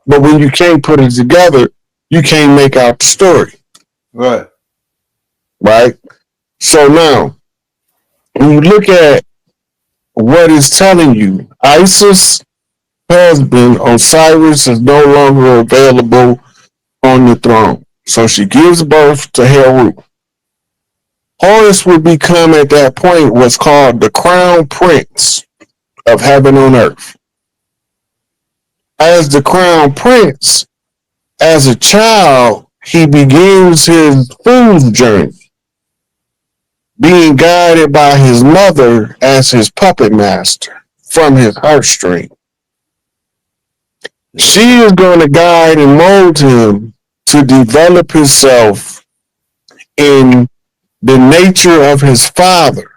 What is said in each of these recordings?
But when you can't put it together, you can't make out the story. Right. Right? So now, when you look at what it's telling you, Isis' husband, Osiris, is no longer available on the throne. So she gives birth to Heru. Horus would become at that point what's called the crown prince of heaven and earth. As the crown prince, as a child, he begins his fool's journey, being guided by his mother as his puppet master from his heartstring. She is going to guide and mold him to develop himself in the nature of his father.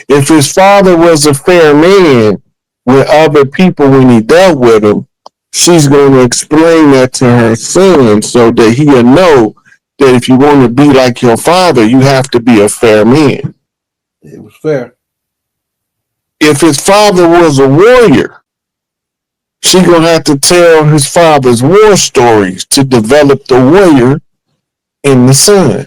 If his father was a fair man with other people when he dealt with them, she's going to explain that to her son so that he'll know that if you want to be like your father, you have to be a fair man. It was fair. If his father was a warrior, she's going to have to tell his father's war stories to develop the warrior in the son.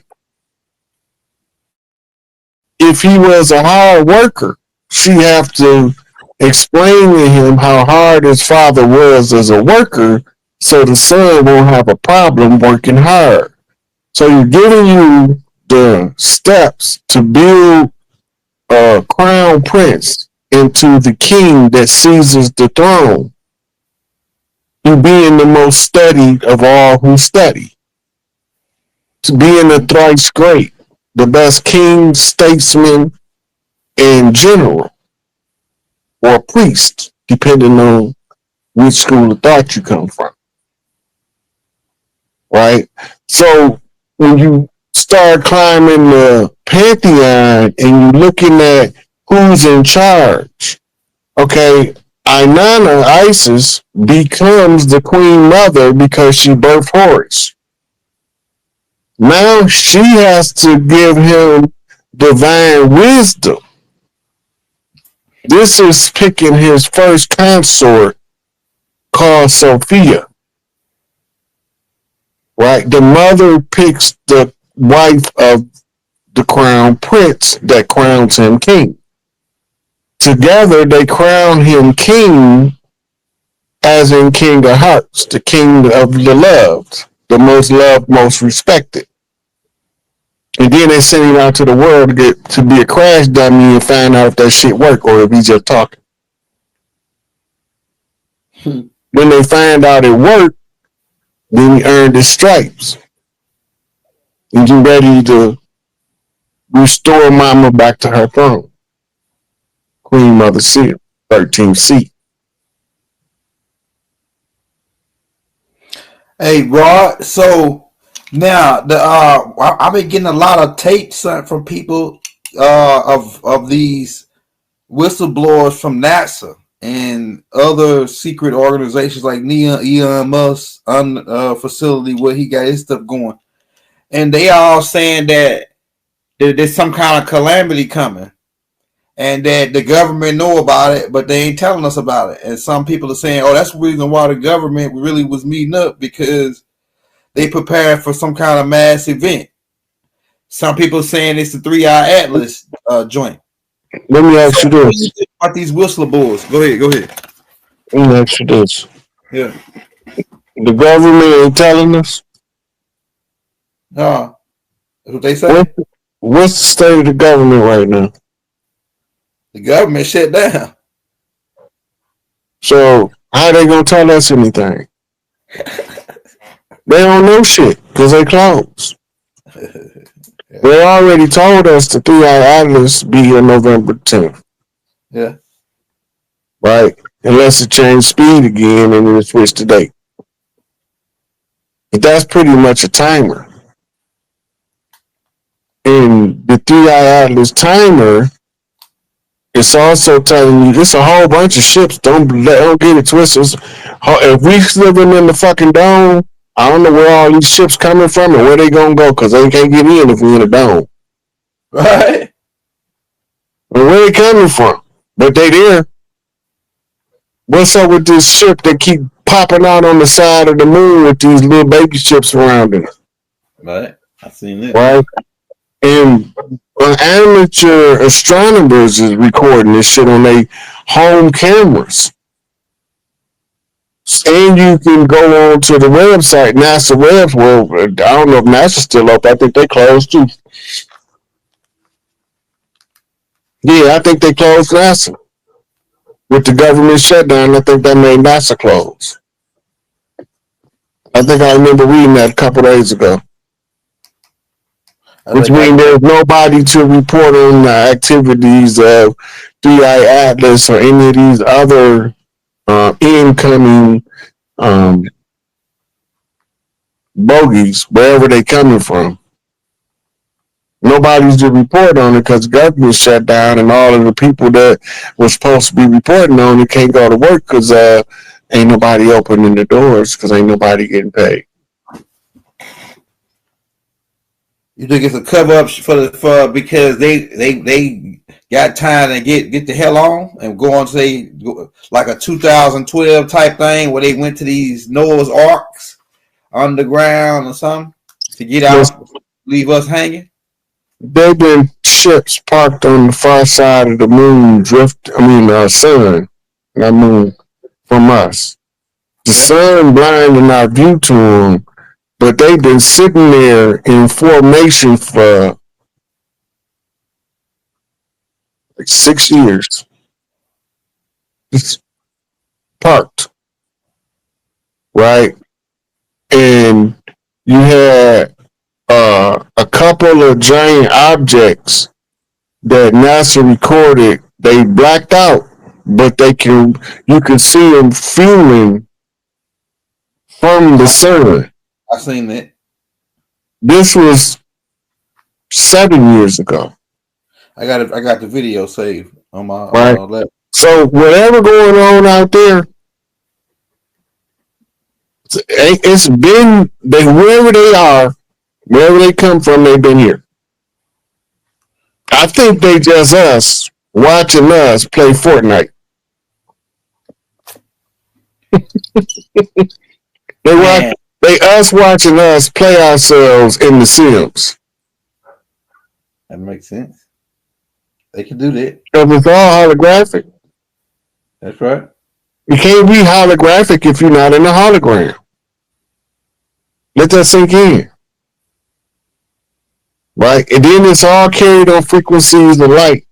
If he was a hard worker, she have to explain to him how hard his father was as a worker so the son won't have a problem working hard. So you're giving you the steps to build a crown prince into the king that seizes the throne. You being the most studied of all who study. To being the thrice great, the best king, statesman, and general, or priest, depending on which school of thought you come from. Right? So when you start climbing the pantheon and you're looking at who's in charge, okay, Inanna, Isis, becomes the queen mother because she birthed Horus. Now she has to give him divine wisdom. This is picking his first consort called Sophia. Right? The mother picks the wife of the crown prince that crowns him king. Together they crown him king, as in King of Hearts, the king of the loved, the most loved, most respected. And then they send him out to the world to get to be a crash dummy and find out if that shit work or if he's just talking. When they find out it worked, then he earned his stripes. And he's ready to restore Mama back to her throne. Queen Mother Seal, 13th seat. Hey, Rod. So now I've been getting a lot of tapes from people of these whistleblowers from NASA and other secret organizations like Elon Musk's facility where he got his stuff going, and they all saying that there's some kind of calamity coming, and that the government know about it, but they ain't telling us about it. And some people are saying, "Oh, that's the reason why the government really was meeting up, because they prepared for some kind of mass event." Some people are saying it's the 3-Eye Atlas joint. Let me ask you this. About these whistleblowers. Go ahead. Let me ask you this. Yeah. The government ain't telling us? No. That's what they say. What's the state of the government right now? The government shut down. So how they gonna tell us anything? They don't know shit because they closed. Yeah. They already told us the 3-Eye Atlas be here November 10th. Yeah. Right? Unless it changed speed again and then it switched the date. But that's pretty much a timer. And the 3-Eye Atlas timer, it's also telling you it's a whole bunch of ships. Don't get it twisted. If we living in the fucking dome, I don't know where all these ships coming from and where they gonna go, because they can't get in if we in a dome. Right. And where they coming from? But they there. What's up with this ship that keep popping out on the side of the moon with these little baby ships around it. Right. I've seen it. Right? And amateur astronomers is recording this shit on their home cameras. And you can go on to the website, NASA webs. Well, I don't know if NASA's still up. I think they closed too. Yeah, I think they closed NASA. With the government shutdown, I think that made NASA close. I think I remember reading that a couple days ago. Which means there's nobody to report on the activities of 3i Atlas or any of these other incoming bogies, wherever they coming from. Nobody's to report on it because the government shut down, and all of the people that were supposed to be reporting on it can't go to work because ain't nobody opening the doors because ain't nobody getting paid. You think it's a cover up for because they got time to get the hell on and go on, say, like a 2012 type thing where they went to these Noah's Arks underground or something to get out, leave us hanging? There been ships parked on the far side of the moon, sun, not moon, from us. The sun blinding our view to them, but they've been sitting there in formation for like 6 years. Just parked. Right? And you had a couple of giant objects that NASA recorded. They blacked out, but you can see them fueling from the sun. I've seen that. This was 7 years ago. I got the video saved on my right. So whatever going on out there, it's been wherever they are, wherever they come from, they've been here. I think they just us watching us play Fortnite. They us watching us play ourselves in The Sims. That makes sense. They can do that. Because it's all holographic. That's right. You can't be holographic if you're not in a hologram. Let that sink in. Right? And then it's all carried on frequencies of light.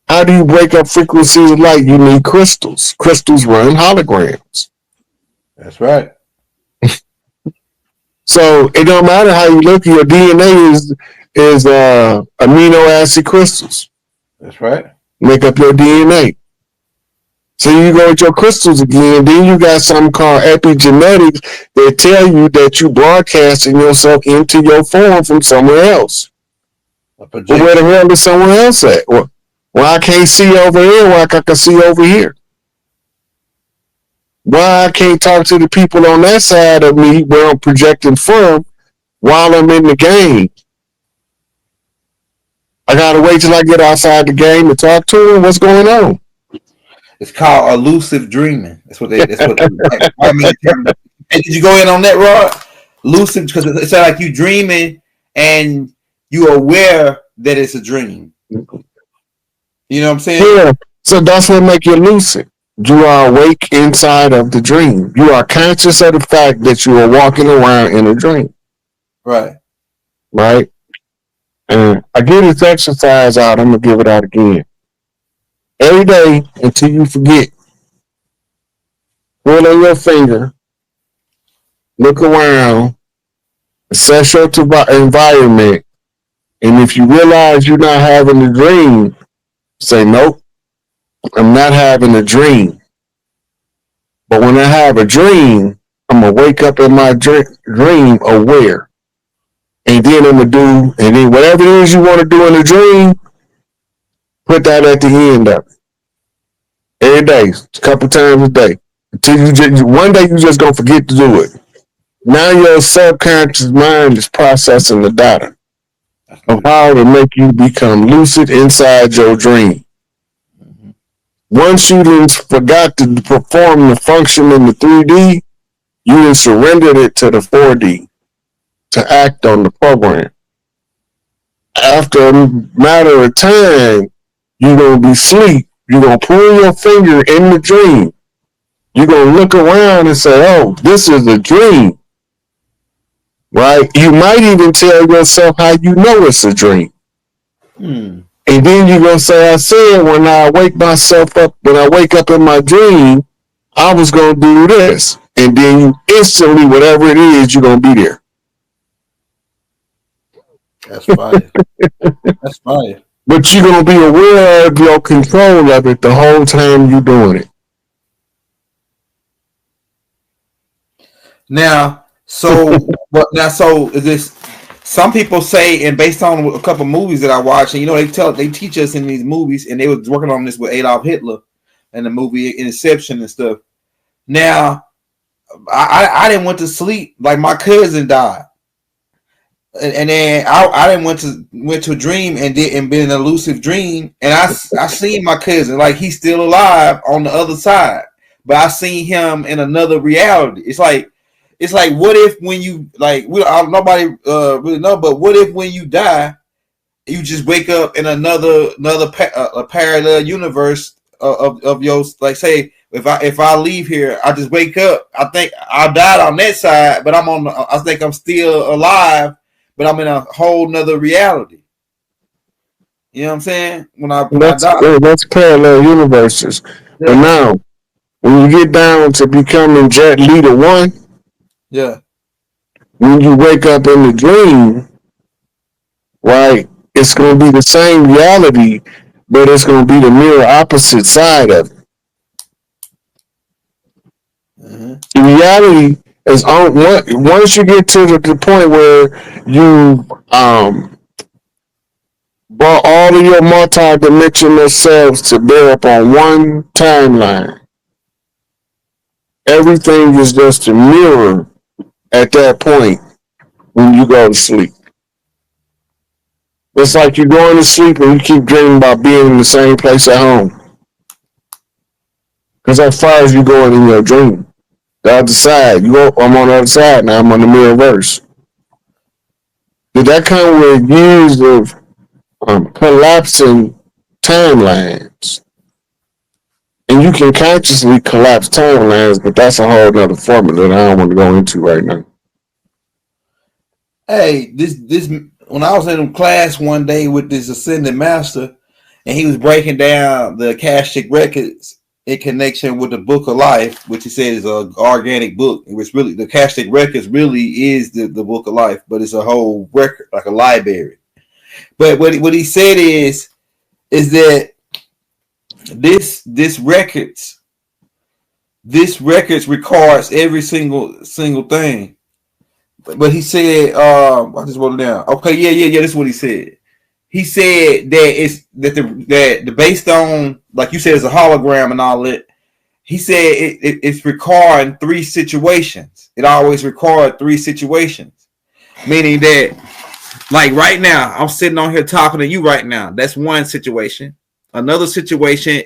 How do you break up frequencies of light? You need crystals. Crystals run holograms. That's right. So it don't matter how you look. Your DNA is amino acid crystals. That's right. Make up your DNA. So you go with your crystals again. Then you got something called epigenetics that tell you that you broadcasting yourself into your form from somewhere else. Well, where the hell is someone else at? Well, I can't see over here. Why I can see over here? Why I can't talk to the people on that side of me where I'm projecting from while I'm in the game? I gotta wait till I get outside the game to talk to them. What's going on? It's called elusive dreaming. That's what I mean. Hey, did you go in on that, Rod? Lucid, because it's like you dreaming and you're aware that it's a dream. You know what I'm saying? Yeah. So that's what makes you lucid. You are awake inside of the dream. You are conscious of the fact that you are walking around in a dream. Right. Right? And I give this exercise out. I'm going to give it out again. Every day until you forget. Pull on your finger. Look around. Assess your environment. And if you realize you're not having a dream, say, nope, I'm not having a dream. But when I have a dream, I'm going to wake up in my dream aware. And then I'm going to do, and then whatever it is you want to do in a dream, put that at the end of it. Every day, a couple times a day. Until one day you just going to forget to do it. Now your subconscious mind is processing the data of how to make you become lucid inside your dream. Once you done forgot to perform the function in the 3D, you done surrendered it to the 4D to act on the program. After a matter of time, you're going to be asleep. You're going to pull your finger in the dream. You're going to look around and say, oh, this is a dream, right? You might even tell yourself how you know it's a dream. And then you're going to say, I said when I wake myself up, when I wake up in my dream, I was going to do this. And then you instantly, whatever it is, you're going to be there. That's fire. That's fire. But you're going to be aware of your control of it the whole time you're doing it. Now, so is this? Some people say, and based on a couple movies that I watched, and they teach us in these movies, and they was working on this with Adolf Hitler and the movie Inception and stuff. Now, I didn't went to sleep like my cousin died, and then I didn't went to a dream and been an elusive dream, and I seen my cousin like he's still alive on the other side, but I seen him in another reality. It's like what if when you nobody really know, but what if when you die, you just wake up in another parallel universe of your, like, say if I leave here, I just wake up. I think I died on that side, but I think I'm still alive, but I'm in a whole nother reality. You know what I'm saying? When I die. That's parallel universes. Yeah. But now, when you get down to becoming Jet Leader 1, yeah, when you wake up in the dream, right, it's going to be the same reality, but it's going to be the mirror opposite side of it. Mm-hmm. The reality is once you get to the point where you brought all of your multi-dimensional selves to bear up on one timeline, everything is just a mirror at that point when you go to sleep. It's like you're going to sleep and you keep dreaming about being in the same place at home. Because as far as you're going in your dream, the other side, I'm on the other side now, I'm on the mirrorverse. Did that come with years of collapsing timelines? And you can consciously collapse timelines, but that's a whole other formula that I don't want to go into right now. Hey, this when I was in class one day with this ascended master, and he was breaking down the Akashic records in connection with the Book of Life, which he said is an organic book. It was really, the Akashic records really is the Book of Life, but it's a whole record, like a library. But what he said is that this records records every single thing. But he said, I just wrote it down. Okay, yeah. This is what he said. He said that the based on, like you said, it's a hologram and all that. He said it's recording 3 situations. It always records 3 situations, meaning that, like right now, I'm sitting on here talking to you right now. That's one situation. Another situation,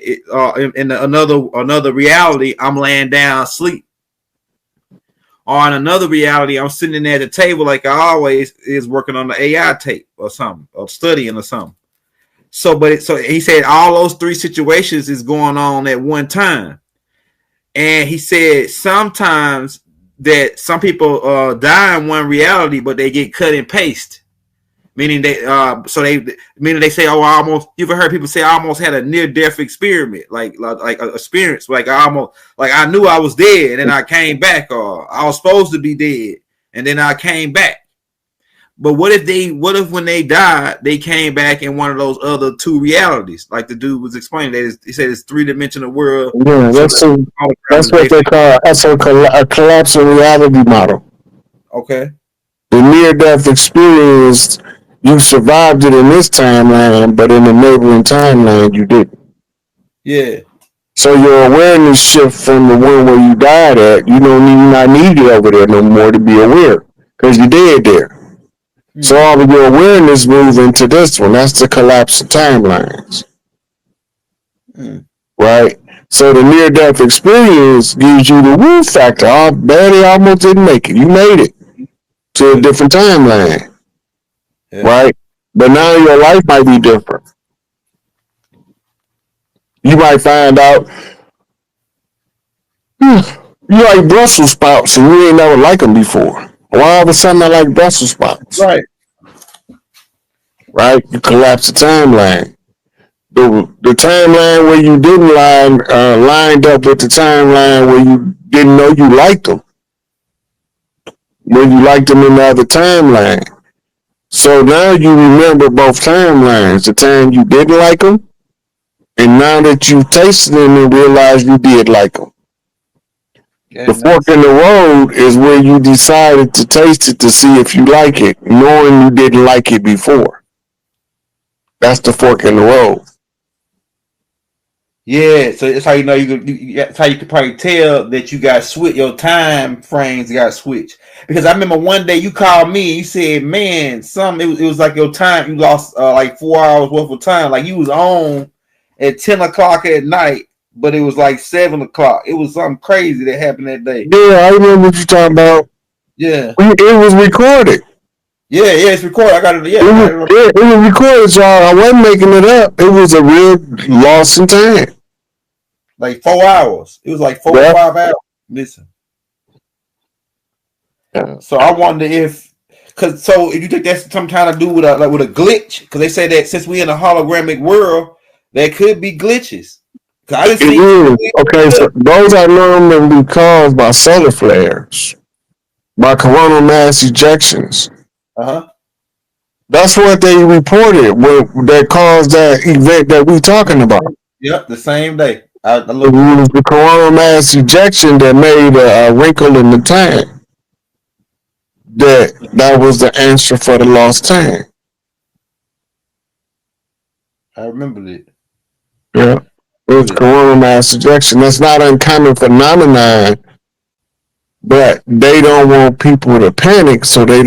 in another reality, I'm laying down asleep. Or in another reality, I'm sitting there at the table like I always is, working on the AI tape or something, or studying or something. So he said all those 3 situations is going on at one time. And he said sometimes that some people die in one reality, but they get cut and paste. Meaning they say, oh, you've heard people say I almost had a near-death experiment, like a experience, like I knew I was dead and then I came back, or I was supposed to be dead and then I came back. But what if when they died, they came back in one of those other 2 realities, like the dude was explaining? He said it's 3-dimensional world. Yeah, that's what they call a collapsing reality model. Okay. The near-death experience, you survived it in this timeline, but in the neighboring timeline, you didn't. Yeah. So your awareness shift from the one where you died at, you're not needed over there no more to be aware, because you're dead there. Mm-hmm. So all of your awareness moves into this one. That's the collapse of timelines. Mm. right? So the near death experience gives you the woo factor. Oh, barely almost didn't make it. You made it to a different timeline, Yeah. right? But now your life might be different. You might find out you like Brussels sprouts and you ain't never liked them before. Why all of a sudden I like Brussels sprouts, Right. right? You collapse the timeline. The timeline where you didn't lined up with the timeline where you didn't know you liked them, when you liked them in the other timeline. So now you remember both timelines, the time you didn't like them, and now that you tasted them and realize you did like them. Okay, The fork nice. in the road is where you decided to taste it to see if you like it, knowing you didn't like it before. That's the fork in the road. Yeah, so it's how you know that's how you could probably tell that you got switch your time frames got switched. Because I remember one day you called me and you said, "Man, it was like your time you lost like 4 hours worth of time. Like you was on at 10 o'clock at night, but it was like 7 o'clock. It was something crazy that happened that day." Yeah, I remember what you're talking about. Yeah, It was recorded. yeah, it's recorded. I got it. Yeah, It I was, got it. it was recorded, y'all. I wasn't making it up. It was a real loss in time. Like 4 hours. It was like four or Yeah. 5 hours. Listen. Yeah. So I wonder if, cause so if you think that's some kind of do with with a glitch, because they say that since we in a hologramic world, there could be glitches. Cause I just It see is. Okay, so those are normally caused by solar flares, by coronal mass ejections. uh-huh. That's what they reported that caused that event that we talking about. Yep, the same day. I It looked it was up. the coronal mass ejection that made a wrinkle in the tank. That was the answer for the lost time. I remember it. Yeah. It's coronal mass ejection. That's not an uncommon phenomenon, but they don't want people to panic, so they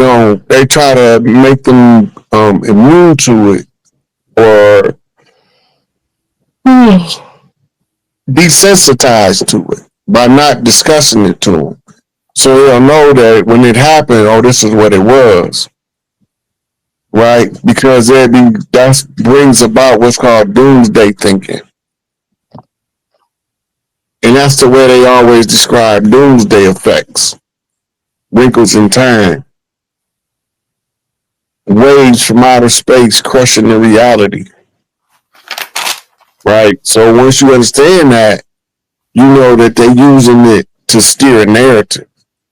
try to make them immune to it or desensitized to it by not discussing it to them. So they'll know that when it happened, oh, this is what it was, right? Because that brings about what's called doomsday thinking. And that's the way they always describe doomsday effects, wrinkles in time, waves from outer space crushing the reality, right? So once you understand that, you know that they're using it to steer a narrative.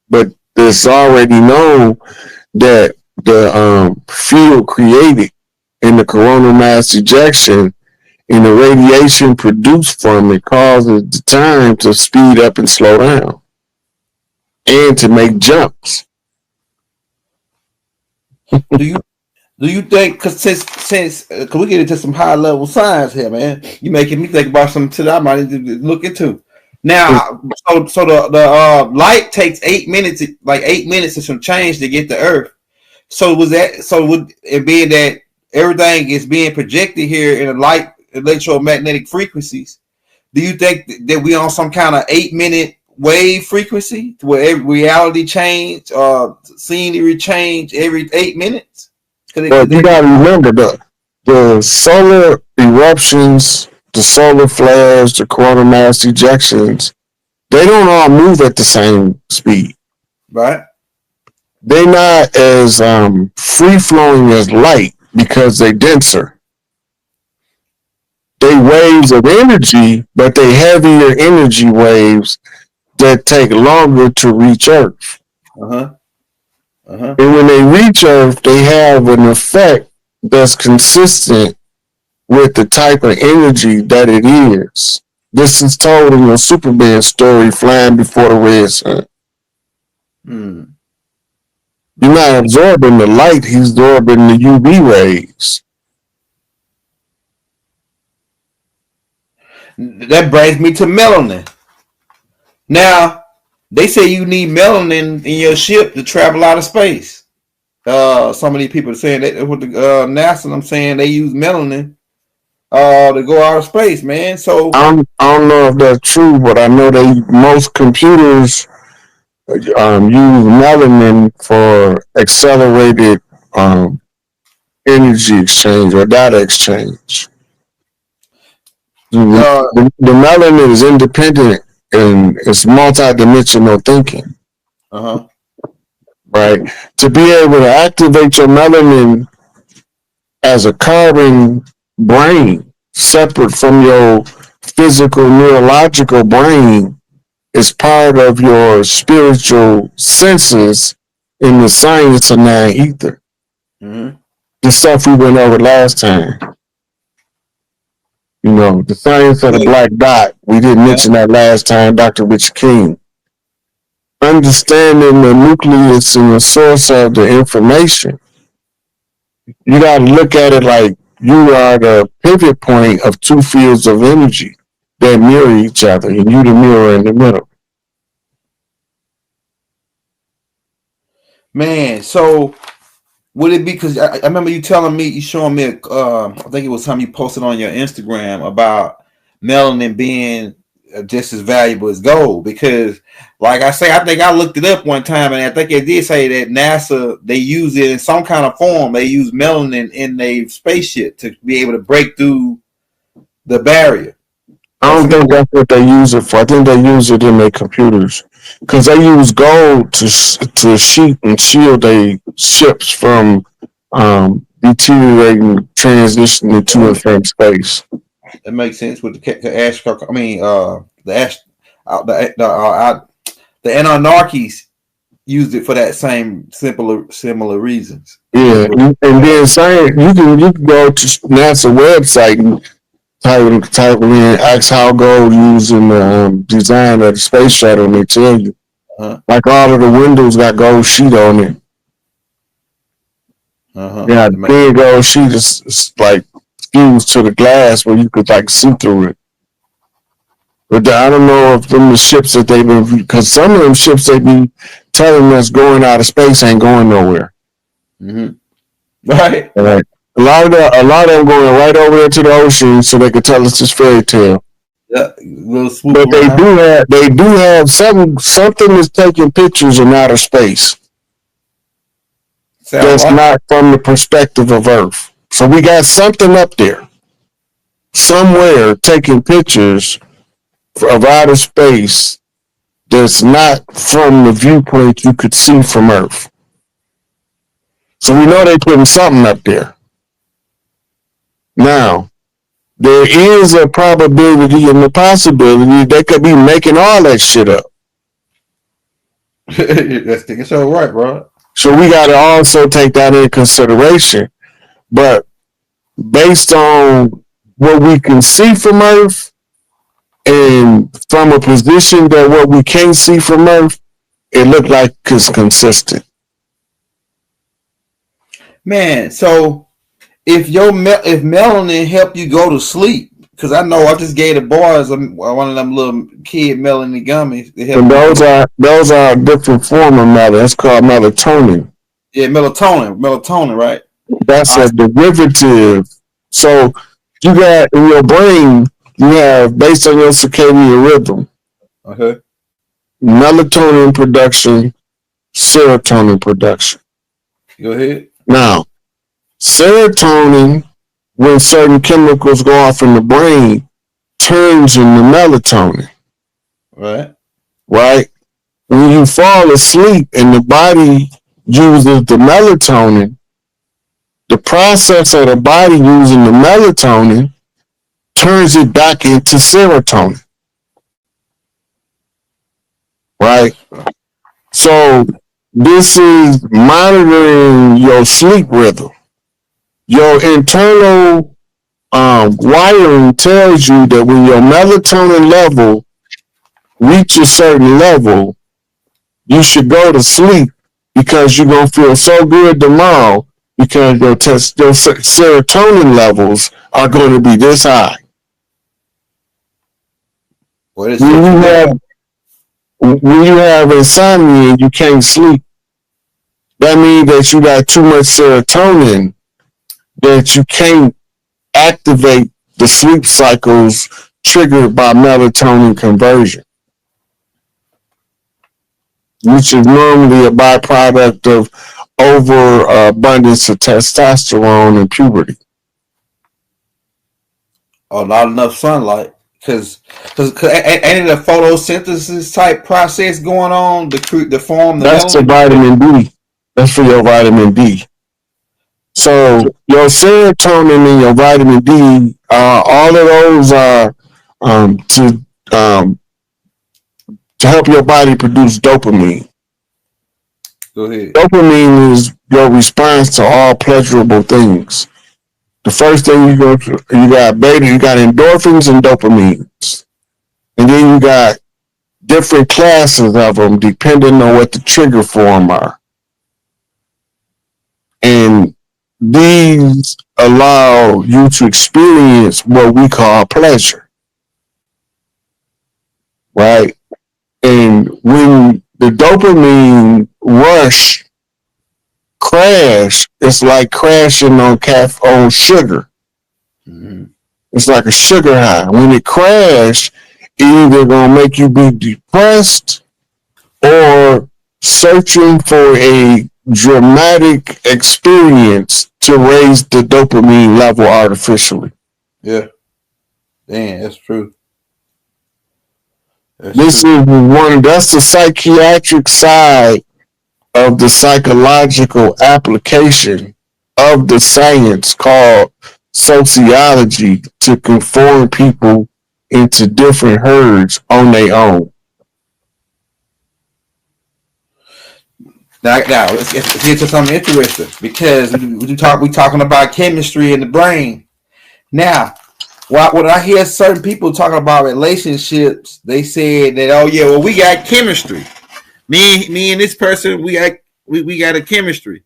But it's already known that the field created in the coronal mass ejection and the radiation produced from it causes the time to speed up and slow down and to make jumps. Do you do you think? Because since cause we get into some high level science here, man, you making me think about something that I might need to look into. Now, so the light takes 8 minutes, like 8 minutes and some change to get to Earth. So was that so? Would it being that everything is being projected here in a light electromagnetic frequencies? Do you think that we on some kind of 8 minute wave frequency where every reality change, scenery change every 8 minutes? But you got to remember the solar eruptions, the solar flares, the coronal mass ejections, they don't all move at the same speed. Right. They're not as free flowing as light because they're denser. They waves of energy, but they heavier energy waves that take longer to reach Earth. Uh-huh. Uh-huh. And when they reach Earth, they have an effect that's consistent with the type of energy that it is. This is told in the Superman story, Flying Before the Red Sun. Hmm. You're not absorbing the light, he's absorbing the UV rays. That brings me to melanin. Now, they say you need melanin in your ship to travel out of space. Some of these people are saying that with the NASA, I'm saying they use melanin to go out of space, man. So I don't know if that's true, but I know most computers use melanin for accelerated um, energy exchange or data exchange. uh The melanin is independent and it's multi-dimensional thinking, huh. right? To be able to activate your melanin as a carbon brain, separate from your physical neurological brain, is part of your spiritual senses in the science of nine ether. Mm-hmm. The stuff we went over last time. You know, the science of the black dot. We didn't Yeah. mention that last time, Dr. Rich King. Understanding the nucleus and the source of the information. You got to look at it like you are the pivot point of two fields of energy that mirror each other, and you the mirror in the middle. Man, so would it be because I remember you telling me, you showing me, I think it was something you posted on your Instagram about melanin being just as valuable as gold? Because, like I say, I think I looked it up one time, and I think it did say that NASA, they use it in some kind of form. They use melanin in their spaceship to be able to break through the barrier. I don't think that's what they use it for. I think they use it in their computers because they use gold to sheet and shield their ships from deteriorating, transitioning to and from space. It makes sense with the ash. I mean, the ash, the Anarchies used it for that same similar reasons. Yeah, and then saying you can go to NASA website and type in ask how gold used in the design of the space shuttle, and they tell you like all of the windows got gold sheet on it. Yeah, the big gold sheet is like fused to the glass where you could like see through it. But I don't know if them the ships that they've been, because some of them ships they be telling us going out of space ain't going nowhere. Mm-hmm. Right. Right. A lot of them going right over there to the ocean so they could tell us this fairy tale. Yeah, but they do have something that's taking pictures in outer space. That's not from the perspective of Earth. So we got something up there, somewhere taking pictures of outer space that's not from the viewpoint you could see from Earth. So we know they're putting something up there. Now, there is a probability and a possibility they could be making all that shit up. That's so right, bro. So we got to also take that into consideration. But based on what we can see from Earth and from a position that what we can't see from Earth, it looked like it's consistent. Man, so if melanin help you go to sleep, because I know I just gave the boys one of them little kid melanin gummies. And those are a different form of melanin. It's called melatonin. Yeah, melatonin, right? That's a derivative. So you got in your brain, you have based on your circadian rhythm. Okay. Melatonin production, serotonin production. Go ahead. Now, serotonin, when certain chemicals go off in the brain, turns into melatonin. Right. Right? When you fall asleep and the body uses the melatonin, the process of the body using the melatonin turns it back into serotonin. Right? So this is monitoring your sleep rhythm. Your internal wiring tells you that when your melatonin level reaches a certain level, you should go to sleep because you're going to feel so good tomorrow because your serotonin levels are going to be this high. When you have insomnia and you can't sleep, that means that you got too much serotonin that you can't activate the sleep cycles triggered by melatonin conversion, which is normally a byproduct of overabundance of testosterone in puberty. Oh, not enough sunlight. Because ain't it a photosynthesis type process going on to form the That's the melanin? vitamin D. That's for your vitamin D. So your serotonin and your vitamin D, all of those are um, to um, to help your body produce dopamine. Go ahead. Dopamine is your response to all pleasurable things. The first thing you got beta, you got endorphins and dopamines, and then you got different classes of them depending on what the trigger form are. And these allow you to experience what we call pleasure, right? And when the dopamine rush crash, it's like crashing on sugar. Mm-hmm. It's like a sugar high. When it crash, it either gonna make you be depressed or searching for a dramatic experience to raise the dopamine level artificially. Yeah. Damn, that's true. This is that's the psychiatric side of the psychological application of the science called sociology to conform people into different herds on their own. Now let's get to something interesting because we talking about chemistry in the brain. Now, when I hear certain people talking about relationships, they say that, oh yeah, well, we got chemistry. Me and this person, we got a chemistry,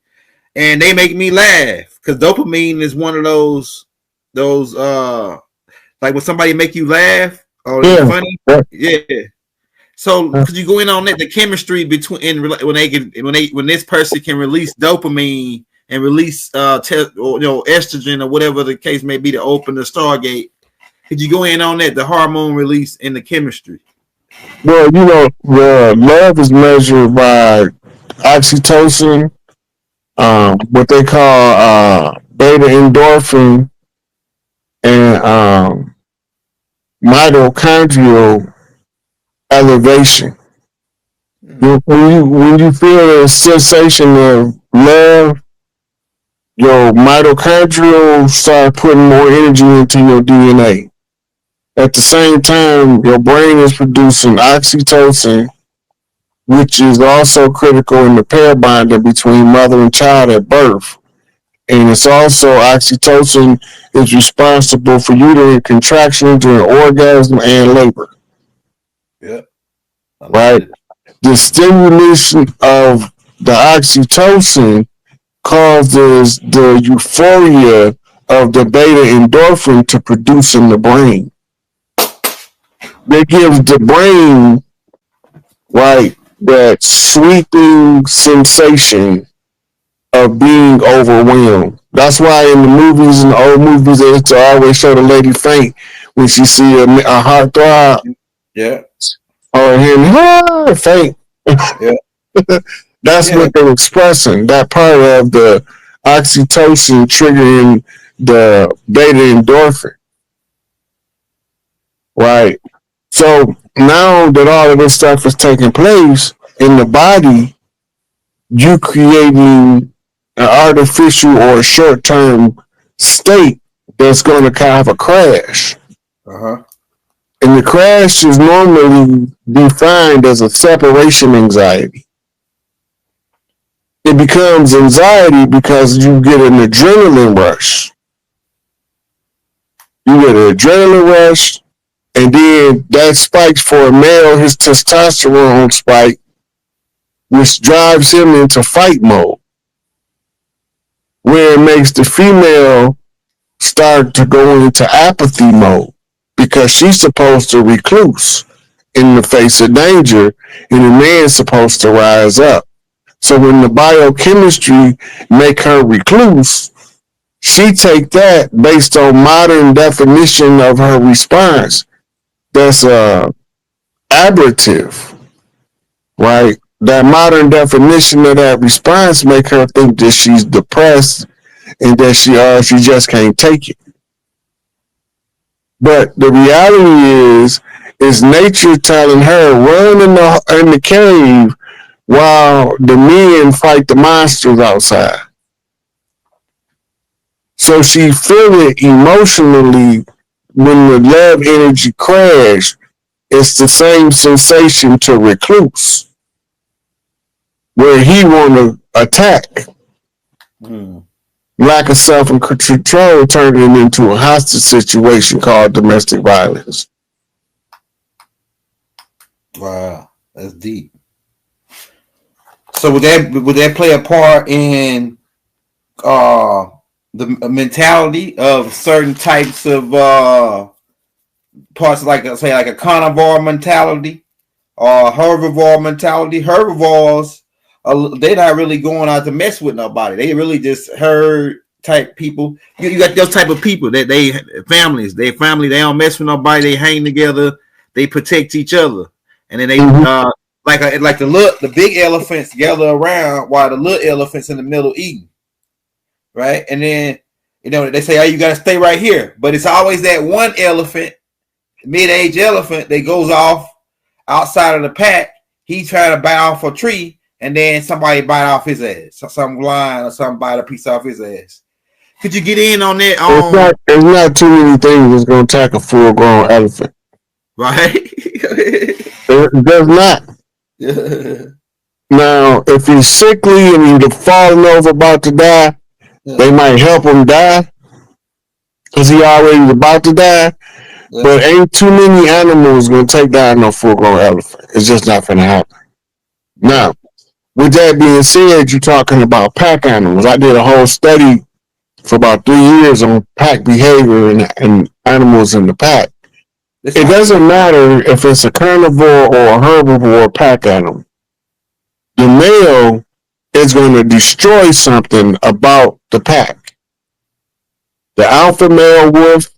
and they make me laugh because dopamine is one of those like when somebody make you laugh or it's funny, yeah. So could you go in on that, the chemistry between when this person can release dopamine and release estrogen or whatever the case may be to open the Stargate? Could you go in on that, the hormone release and the chemistry? Well, love is measured by oxytocin, what they call beta endorphin, and mitochondrial elevation. When you feel a sensation of love, your mitochondrial start putting more energy into your DNA. At the same time, your brain is producing oxytocin, which is also critical in the pair bonding between mother and child at birth. And it's also oxytocin is responsible for uterine contraction during orgasm and labor. Yeah. Right? The stimulation of the oxytocin causes the euphoria of the beta endorphin to produce in the brain. That gives the brain, right, that sweeping sensation of being overwhelmed. That's why in the movies, in the old movies, they used to always show the lady faint when she see a heart throb. Yeah. Or him faint. Yeah. That's what they're expressing. That part of the oxytocin triggering the beta endorphin. Right. So now that all of this stuff is taking place in the body, you creating an artificial or short term state that's going to have a crash. Uh-huh. And the crash is normally defined as a separation anxiety. It becomes anxiety because you get an adrenaline rush. You get an adrenaline rush, and then that spikes for a male, his testosterone spike, which drives him into fight mode, where it makes the female start to go into apathy mode because she's supposed to recluse in the face of danger, and the man's supposed to rise up. So when the biochemistry make her recluse, She take that based on modern definition of her response. That's aberrative, right? That modern definition of that response make her think that she's depressed and that she just can't take it. But the reality is nature telling her run in the cave while the men fight the monsters outside. So she feel it emotionally when the love energy crash. It's the same sensation to recluse, where he want to attack. Mm. Lack of self-control turned it into a hostage situation called domestic violence. Wow, that's deep. So would that play a part in the mentality of certain types of parts, like say like a carnivore mentality or herbivore mentality? Herbivores, they're not really going out to mess with nobody. They really just herd type people. You got those type of people that they families. They don't mess with nobody. They hang together. They protect each other, and then they like the big elephants gather around while the little elephants in the middle eating, right? And then they say, "Oh, you got to stay right here," but it's always that one elephant, mid-age elephant, that goes off outside of the pack. He trying to bite off a tree, and then somebody bite off his ass. So some lion or something bite a piece off his ass. Could you get in on that? There's not too many things that's going to attack a full-grown elephant. Right? There's not. Now, if he's sickly and he's falling over about to die, they might help him die because he already about to die. But ain't too many animals going to take down no full-grown elephant. It's just not going to happen. Now, with that being said, you're talking about pack animals. I did a whole study for about 3 years on pack behavior and animals in the pack. It doesn't matter if it's a carnivore or a herbivore pack animal. The male is going to destroy something about the pack. The alpha male wolf,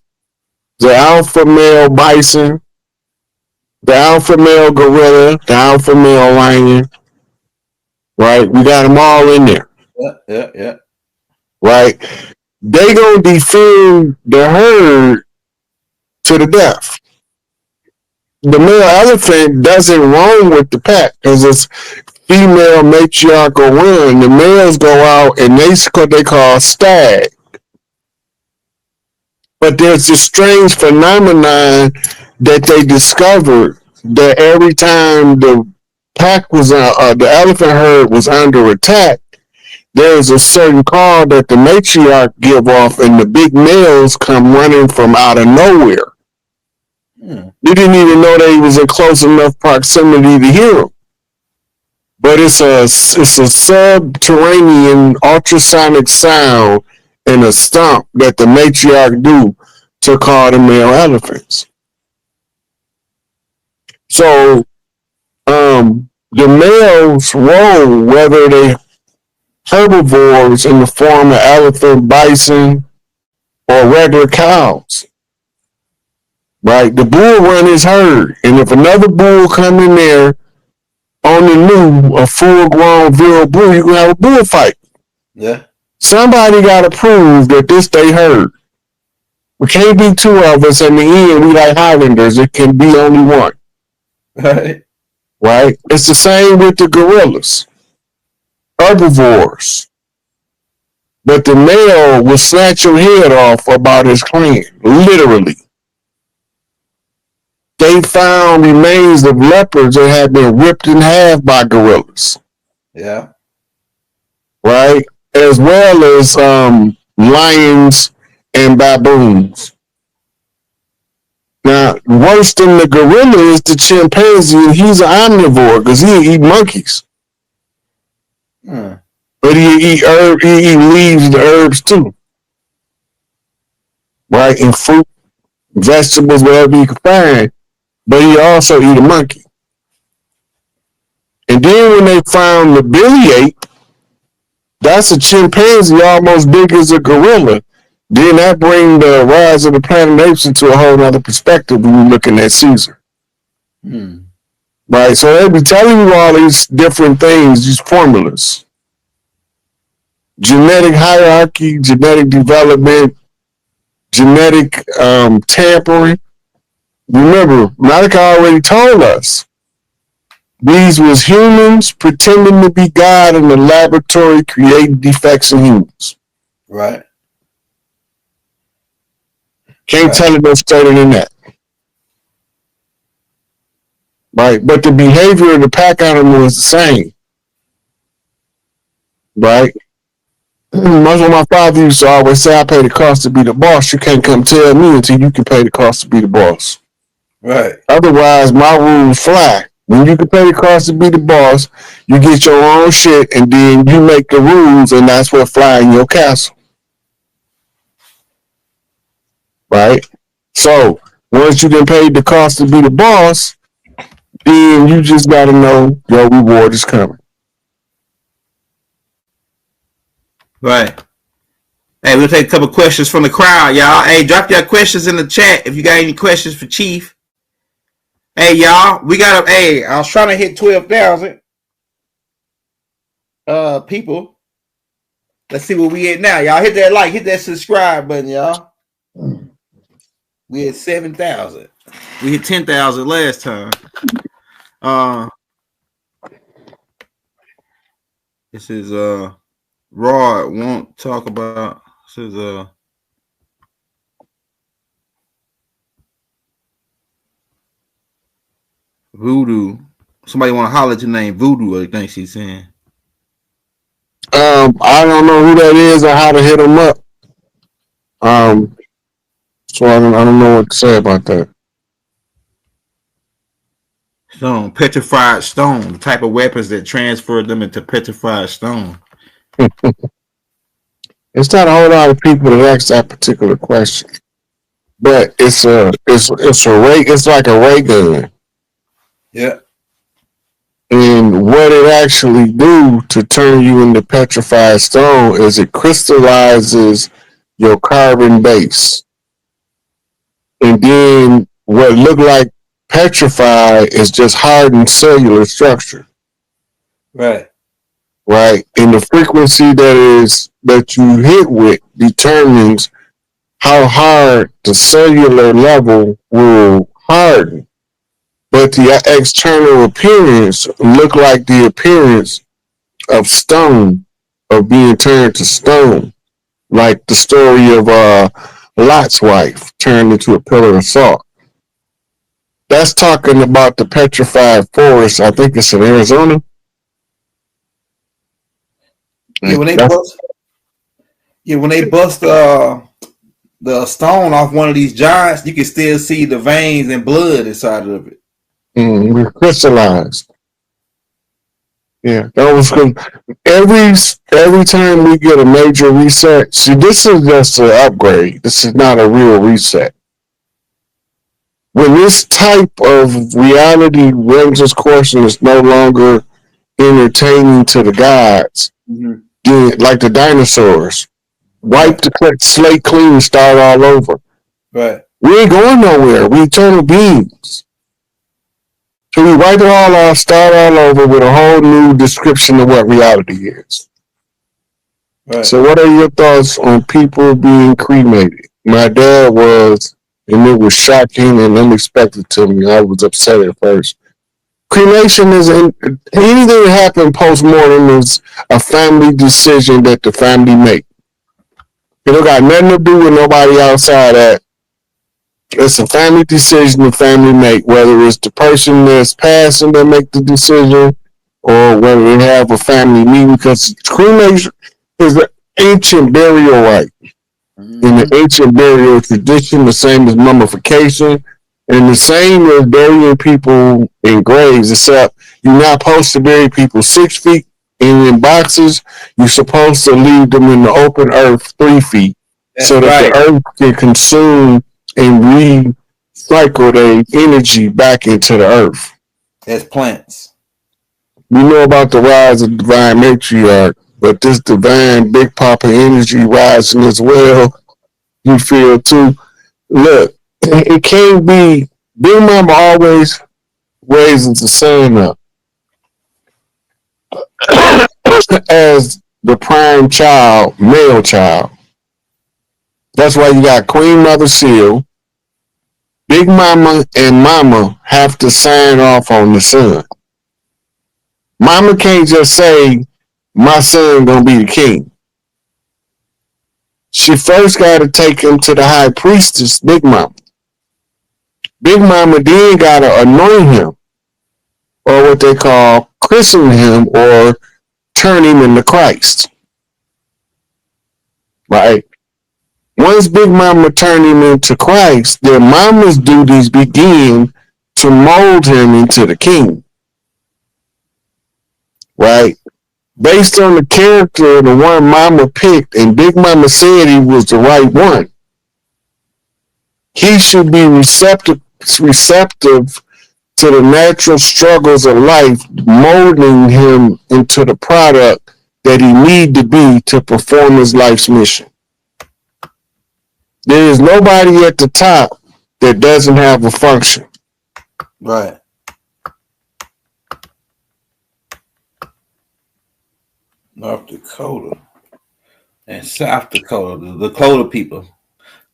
the alpha male bison, the alpha male gorilla, the alpha male lion, right? We got them all in there. Yeah. Right? They gonna defend the herd to the death. The male elephant doesn't roam with the pack because it's female matriarchal run. The males go out and they call stag. But there's this strange phenomenon that they discovered that every time the pack was the elephant herd was under attack, there's a certain call that the matriarch give off, and the big males come running from out of nowhere. You didn't even know they was in close enough proximity to hear them. But it's a subterranean ultrasonic sound and a stomp that the matriarch do to call the male elephants. So the males roam, whether they herbivores in the form of elephant, bison, or regular cows. Right? The bull run his herd, and if another bull come in there on the new, a full-grown virile bull, you can have a bullfight. Yeah. Somebody got to prove that this they herd. We can't be two of us. In the end, we like Highlanders. It can be only one. Right? It's the same with the gorillas. Herbivores. But the male will snatch your head off about his clan. Literally. They found remains of leopards that had been ripped in half by gorillas. Yeah. Right? As well as lions and baboons. Now, worse than the gorilla is the chimpanzee, and he's an omnivore because he eat monkeys. But he eat leaves and herbs too. Right? And fruit, vegetables, whatever you can find. But he also eat a monkey. And then when they found the billy ape, that's a chimpanzee almost big as a gorilla. Then that bring the rise of the Planet Apes into a whole other perspective when you're looking at Caesar. Right? So they be telling you all these different things, these formulas. Genetic hierarchy, genetic development, genetic tampering. Remember, Malika already told us these was humans pretending to be God in the laboratory creating defects in humans. Right. Can't tell it no straighter than that. Right? But the behavior of the pack animal is the same. Right? That's what my father used to always say, I pay the cost to be the boss. You can't come tell me until you can pay the cost to be the boss. Right. Otherwise, my rules fly. When you can pay the cost to be the boss, you get your own shit, and then you make the rules, and that's what fly in your castle. Right? So, once you can pay the cost to be the boss, then you just got to know your reward is coming. Right. Hey, we'll take a couple questions from the crowd, y'all. Hey, drop your questions in the chat if you got any questions for Chief. Hey, y'all, we got a. Hey, I was trying to hit 12,000 people. Let's see where we at now, y'all. Hit that like, hit that subscribe button, y'all. We at 7,000. We hit 10,000 last time. This is Rod won't talk about. This is Voodoo. Somebody want to holler at your name, Voodoo, I think she's saying. I don't know who that is or how to hit them up. So I don't know what to say about that. Stone, petrified stone, the type of weapons that transfer them into petrified stone. It's not a whole lot of people that ask that particular question, but it's like a ray gun. Yeah. And what it actually do to turn you into petrified stone is it crystallizes your carbon base. And then what look like petrified is just hardened cellular structure. Right. Right. And the frequency that you hit with determines how hard the cellular level will harden. But the external appearance look like the appearance of stone, of being turned to stone. Like the story of Lot's wife turned into a pillar of salt. That's talking about the petrified forest. I think it's in Arizona. Yeah, when they bust the stone off one of these giants, you can still see the veins and blood inside of it. We're crystallized. Yeah, that was good. Every time we get a major reset, see, this is just an upgrade. This is not a real reset. When this type of reality runs its course and is no longer entertaining to the gods, like the dinosaurs, wipe the slate clean, start all over. Right. We ain't going nowhere. We eternal beings. So we wipe it all off, start all over with a whole new description of what reality is. Right. So what are your thoughts on people being cremated? My dad was, and it was shocking and unexpected to me. I was upset at first. Cremation is anything that happened post-mortem is a family decision that the family make. It don't got nothing to do with nobody outside that. It's a family decision the family make, whether it's the person that's passing that make the decision or whether they have a family meeting, because cremation is an ancient burial rite. In the ancient burial tradition, the same as mummification, and the same as burying people in graves, except you're not supposed to bury people 6 feet in boxes. You're supposed to leave them in the open earth 3 feet. That's so that the earth can consume and recycle their energy back into the earth. As plants. We know about the rise of divine matriarch, but this divine big papa energy rising as well. You feel too. Look, it can't be. Big Mama always raises the son up as the prime child, male child. That's why you got Queen Mother Seal. Big Mama and Mama have to sign off on the son. Mama can't just say, my son gonna be the king. She first got to take him to the high priestess, Big Mama. Big Mama then got to anoint him, or what they call christen him, or turn him into Christ. Right? Once Big Mama turned him into Christ, then Mama's duties begin to mold him into the king. Right? Based on the character of the one Mama picked, and Big Mama said he was the right one, he should be receptive to the natural struggles of life, molding him into the product that he need to be to perform his life's mission. There is nobody at the top that doesn't have a function. Right. North Dakota and South Dakota, the Lakota people.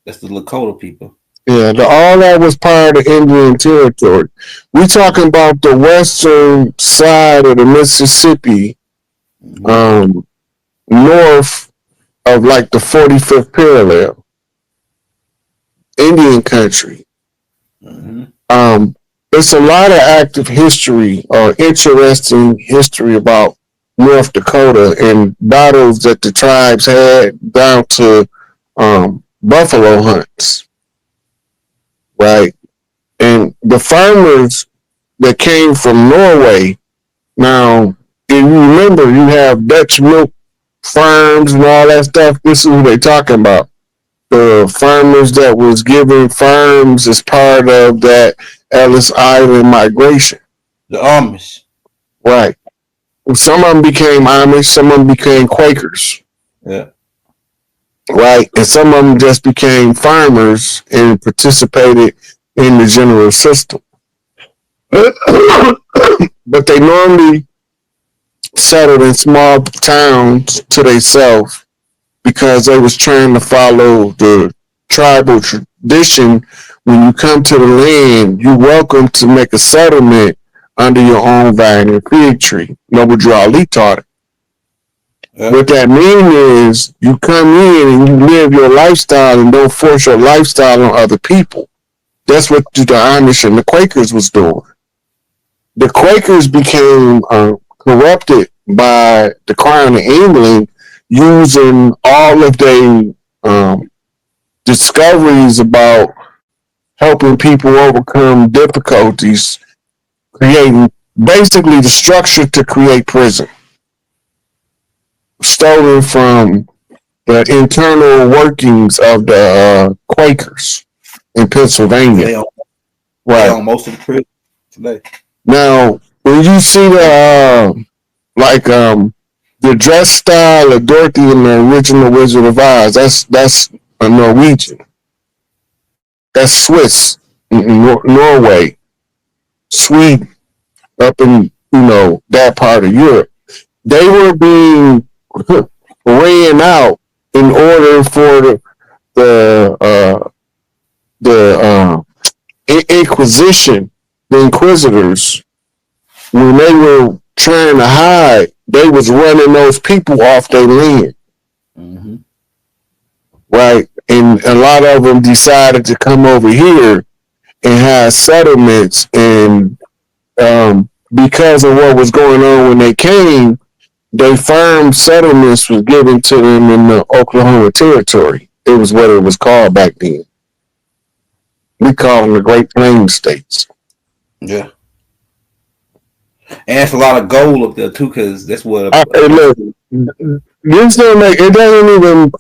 That's the Lakota people. Yeah, all that was part of Indian Territory. We talking about the western side of the Mississippi, north of like the 45th parallel, Indian country. There's a lot of active history or interesting history about North Dakota and battles that the tribes had down to buffalo hunts. Right? And the farmers that came from Norway, now, if you remember, you have Dutch milk farms and all that stuff. This is what they're talking about. The farmers that was given farms as part of that Ellis Island migration. The Amish. Right. Some of them became Amish, some of them became Quakers. Yeah. Right. And some of them just became farmers and participated in the general system. But they normally settled in small towns to themselves because they was trying to follow the tribal tradition. When you come to the land, you're welcome to make a settlement under your own vine and fig tree. Noble Drew Ali taught it. Yeah. What that means is you come in and you live your lifestyle and don't force your lifestyle on other people. That's what the Amish and the Quakers was doing. The Quakers became corrupted by the Crown of England using all of their discoveries about helping people overcome difficulties, creating basically the structure to create prison. Stolen from the internal workings of the Quakers in Pennsylvania. They own most of the prison today. Now, when you see the the dress style of Dorothy in the original Wizard of Oz, that's a Norwegian. That's Swiss, Norway, Sweden, up in that part of Europe. They were being ran out in order for the Inquisition, the Inquisitors, when they were trying to hide, they was running those people off their land. Mm-hmm. Right? And a lot of them decided to come over here and have settlements, and because of what was going on when they came, they farm settlements was given to them in the Oklahoma Territory. It was what it was called back then. We call them the Great Plains states. Yeah. And it's a lot of gold up there too, because that's what. Look, this don't make it. Doesn't even.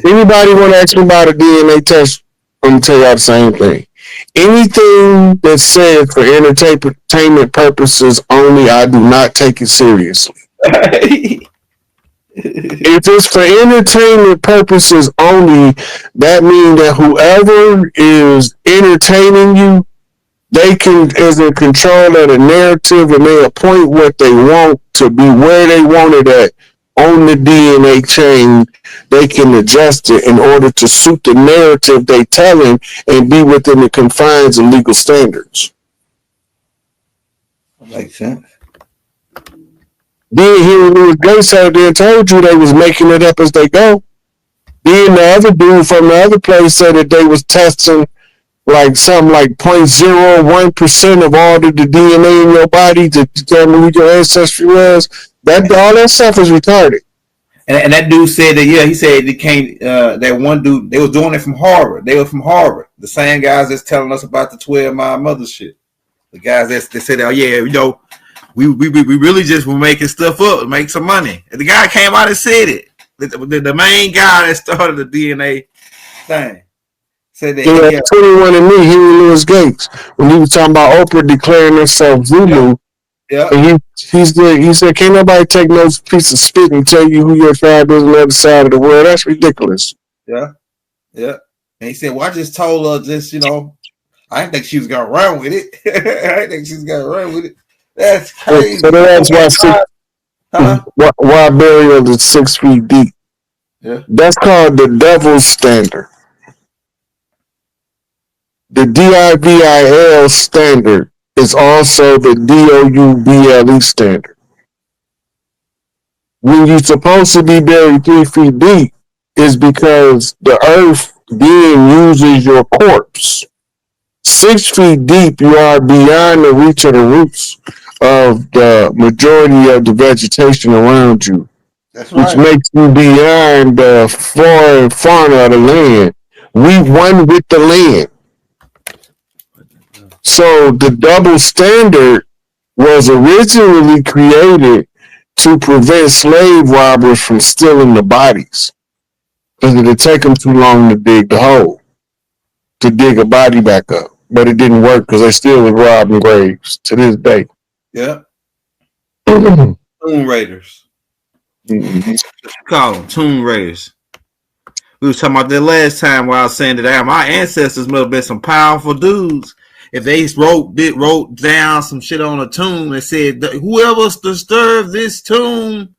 Anybody want to ask me about a DNA test? I'm gonna tell y'all the same thing. Anything that's said for entertainment purposes only, I do not take it seriously. If it's for entertainment purposes only, that means that whoever is entertaining you, they can is in control of the narrative and they appoint what they want to be where they want it at on the DNA chain. They can adjust it in order to suit the narrative they telling and be within the confines of legal standards. Makes sense. Then Henry Louis Gates out there told you they was making it up as they go. Then the other dude from the other place said that they was testing like something like 0.01% of all the DNA in your body to determine who your ancestry was. That all that stuff is retarded. And that dude said that he said they came. That one dude, they was doing it from Harvard. They were from Harvard. The same guys that's telling us about the 12-mile mother shit. The guys that said, oh yeah, we really just were making stuff up to make some money. And the guy came out and said it. The main guy that started the DNA thing said that. Yeah, 21andMe, Henry Louis Gates, when he was talking about Oprah declaring herself Zulu, and he said, can't nobody take no piece of spit and tell you who your tribe is on the other side of the world. That's ridiculous. Yeah. And he said, well, I just told her this, I didn't think she was gonna run with it. I didn't think she was gonna run with it. That's crazy. So that's why burial is 6 feet deep. Yeah. That's called the devil's standard. The DIVIL standard is also the DOUBLE standard. When you're supposed to be buried 3 feet deep is because the earth then uses your corpse. 6 feet deep, you are beyond the reach of the roots of the majority of the vegetation around you. That's right. Which makes you beyond the flora and fauna of the land. We one with the land. So the double standard was originally created to prevent slave robbers from stealing the bodies. Because it would take them too long to dig the hole, to dig a body back up. But it didn't work because they still was robbing graves to this day. Yeah. Tomb Raiders. Mm-hmm. Call them Tomb Raiders. We was talking about that last time where I was saying that my ancestors must have been some powerful dudes. If they wrote down some shit on a tomb and said, whoever disturbs this tomb,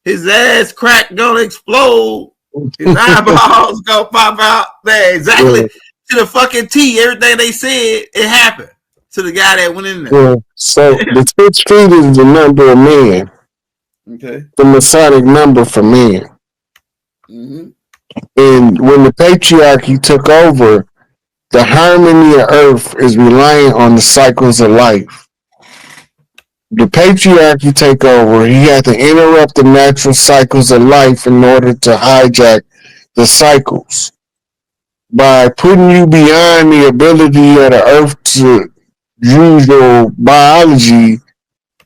his ass crack gonna explode. His eyeballs gonna pop out. There, exactly to the fucking T. Everything they said, it happened to the guy that went in there. Yeah. So the 6 feet is the number of man. Okay. The Masonic number for man. Mm-hmm. And when the patriarchy took over, the harmony of earth is reliant on the cycles of life. The patriarchy take over, he had to interrupt the natural cycles of life in order to hijack the cycles. By putting you beyond the ability of the earth to use your biology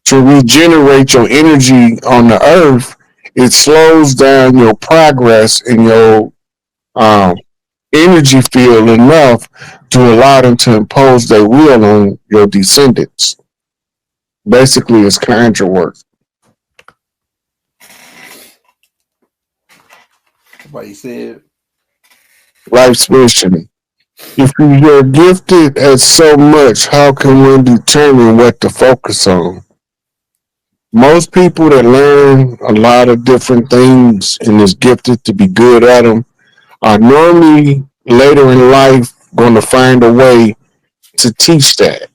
to regenerate your energy on the earth, it slows down your progress in your energy field enough to allow them to impose their will on your descendants. Basically, it's conjure work. Somebody said Life's mission. If you're gifted at so much, how can one determine what to focus on? Most people that learn a lot of different things and is gifted to be good at them are normally later in life going to find a way to teach that.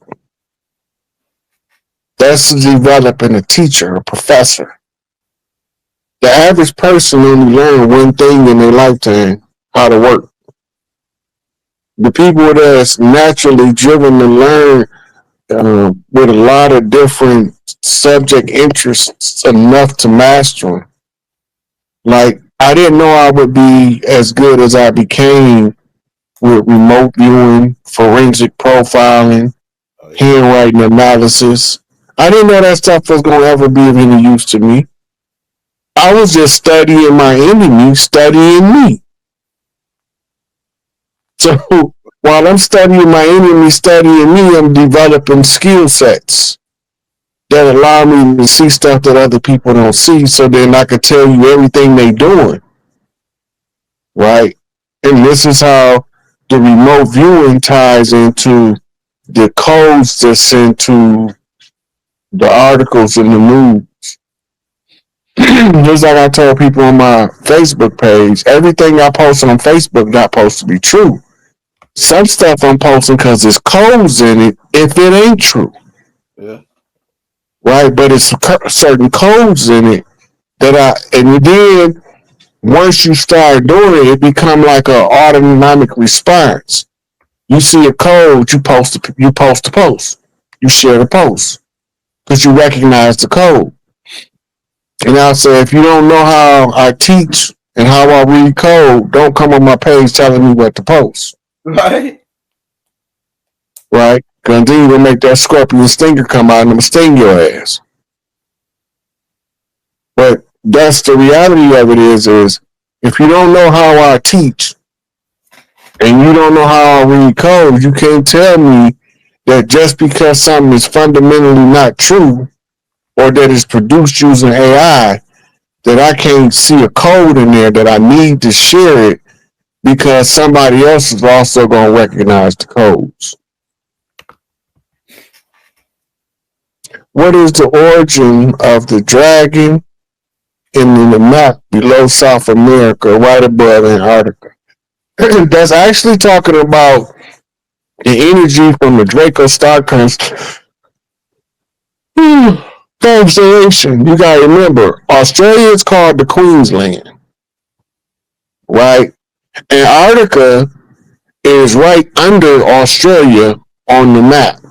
That's developing a teacher, a professor. The average person only learns one thing in their lifetime, how to work. The people that's naturally driven to learn with a lot of different subject interests enough to master them. Like, I didn't know I would be as good as I became with remote viewing, forensic profiling, handwriting analysis. I didn't know that stuff was going to ever be of any use to me. I was just studying my enemy, studying me. So while I'm studying my enemy, studying me, I'm developing skill sets that allow me to see stuff that other people don't see, so then I can tell you everything they doing, right? And this is how the remote viewing ties into the codes that's into the articles in the news. Just like I told people on my Facebook page, everything I post on Facebook not supposed to be true. Some stuff I'm posting because there's codes in it if it ain't true. Yeah. Right? But it's certain codes in it that and then once you start doing it, it become like an autonomic response. You see a code, you post a post. You share the post because you recognize the code. And I'll say, if you don't know how I teach and how I read code, don't come on my page telling me what to post. Right. Right? Because then you're going to make that scorpion stinger come out and I'm going to sting your ass. But that's the reality of it is if you don't know how I teach and you don't know how I read code, you can't tell me that just because something is fundamentally not true or that it's produced using AI, that I can't see a code in there that I need to share it because somebody else is also going to recognize the codes. What is the origin of the dragon in the map below South America, right above Antarctica? That's actually talking about the energy from the Draco Star constellation. You gotta remember, Australia is called the Queensland, right? Antarctica is right under Australia on the map,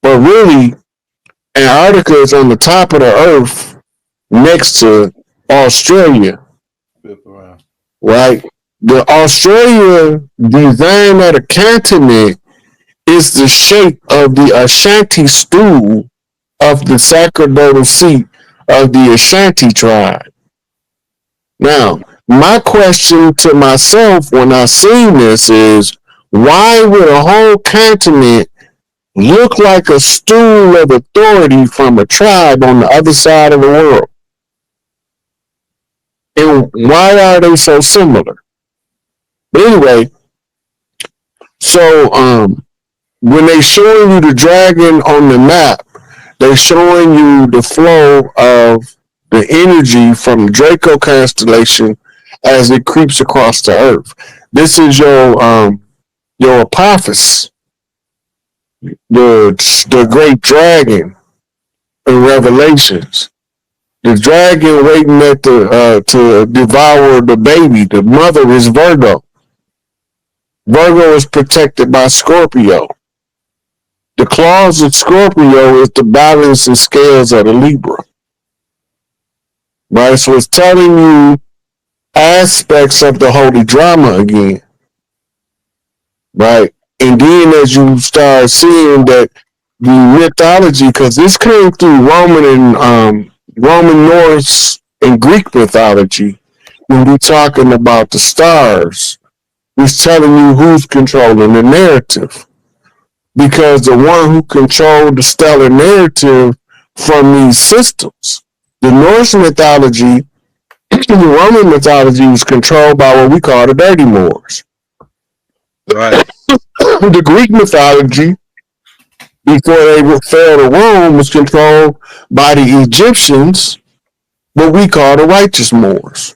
but really, Antarctica is on the top of the Earth next to Australia, right? The Australia design of the continent is the shape of the Ashanti stool of the sacerdotal seat of the Ashanti tribe. Now, my question to myself when I seen this is, why would a whole continent look like a stool of authority from a tribe on the other side of the world? And why are they so similar? But anyway, so when they showing you the dragon on the map, they're showing you the flow of the energy from the Draco constellation as it creeps across the earth. This is your Apophis, the great dragon in Revelations. The dragon waiting at the to devour the baby. The mother is Virgo. Virgo is protected by Scorpio. The claws of Scorpio is the balance and scales of the Libra. Right? So it's telling you aspects of the holy drama again. Right? And then as you start seeing that the mythology, because this came through Roman Norse and Greek mythology, when we're talking about the stars, it's telling you who's controlling the narrative. Because the one who controlled the stellar narrative from these systems, the Norse mythology, the Roman mythology was controlled by what we call the dirty Moors. Right. The Greek mythology, before they fell to Rome, was controlled by the Egyptians, what we call the righteous Moors.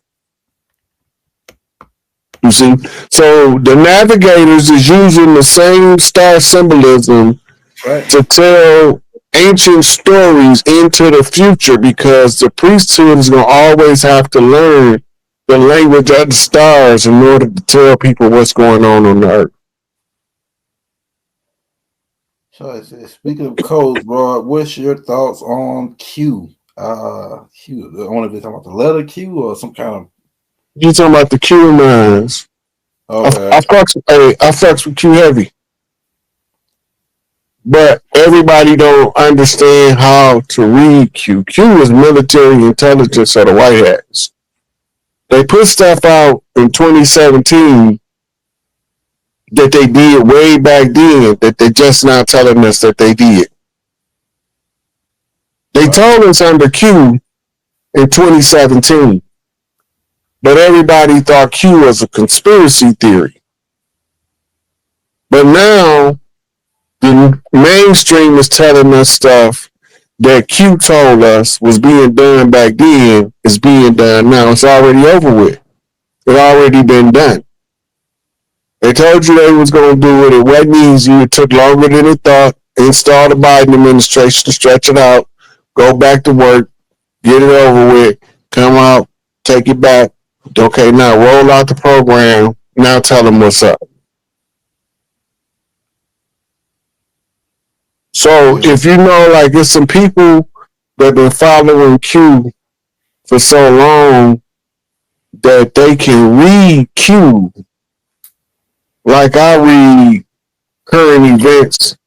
You see? So the navigators is using the same star symbolism to tell ancient stories into the future, because the priesthood is going to always have to learn the language of the stars in order to tell people what's going on the earth. So speaking of codes, bro, what's your thoughts on Q? Q. I wonder if they're talking about the letter Q or some kind of. You talking about the Q lines? Okay. I fucks with Q heavy, but everybody don't understand how to read Q. Q is military intelligence of the White Hats. They put stuff out in 2017 that they did way back then that they're just now telling us that they did. They told us under Q in 2017, but everybody thought Q was a conspiracy theory. But now the mainstream is telling us stuff that Q told us was being done back then is being done now. It's already over with. It already been done. They told you they was going to do it. It wasn't easy. It took longer than it thought. Install the Biden administration to stretch it out, go back to work, get it over with, come out, take it back. Okay, now roll out the program. Now tell them what's up. So if you know, like, there's some people that been following Q for so long that they can read Q like I read current events,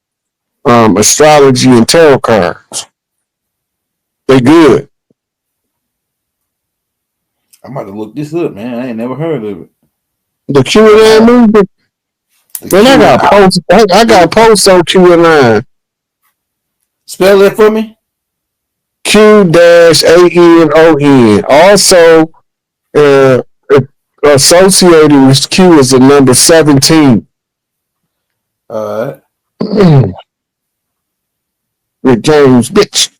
astrology, and tarot cards. They good. I'm about to look this up, man. I ain't never heard of it. The QAnon movement. Man, I got posts on QAnon. Spell that for me. Q-ANON. Also, associated with Q is the number 17. Alright. With James, bitch.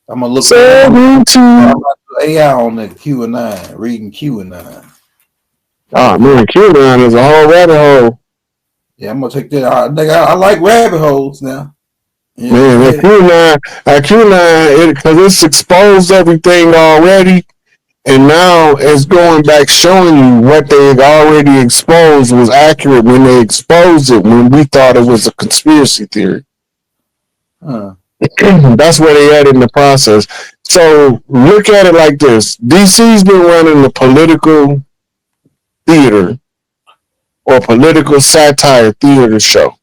I'm gonna look at AI on the QAnon, reading QAnon. Oh man, QAnon is a whole rabbit hole. Yeah, I'm gonna take that. I like rabbit holes now. Yeah, man, QAnon, because it's exposed everything already, and now it's going back showing you what they had already exposed was accurate when they exposed it when we thought it was a conspiracy theory. That's where they at in the process. So look at it like this. DC's been running the political theater or political satire theater show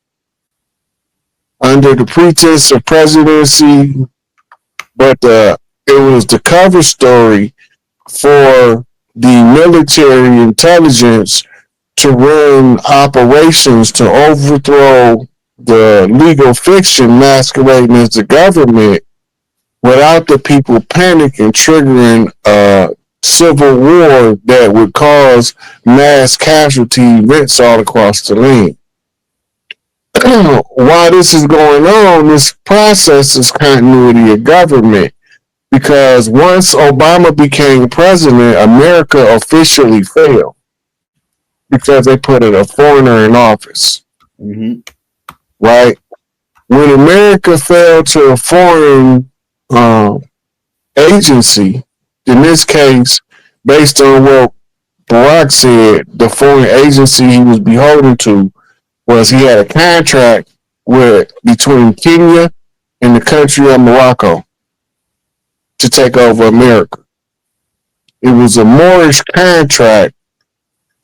under the pretense of presidency, but it was the cover story for the military intelligence to run operations to overthrow the legal fiction masquerading as the government without the people panicking, triggering a civil war that would cause mass casualty events all across the land. While this is going on, this process is continuity of government, because once Obama became president, America officially failed because they put a foreigner in office. Right? When America fell to a foreign agency, in this case, based on what Barack said, the foreign agency he was beholden to was he had a contract between Kenya and the country of Morocco to take over America. It was a Moorish contract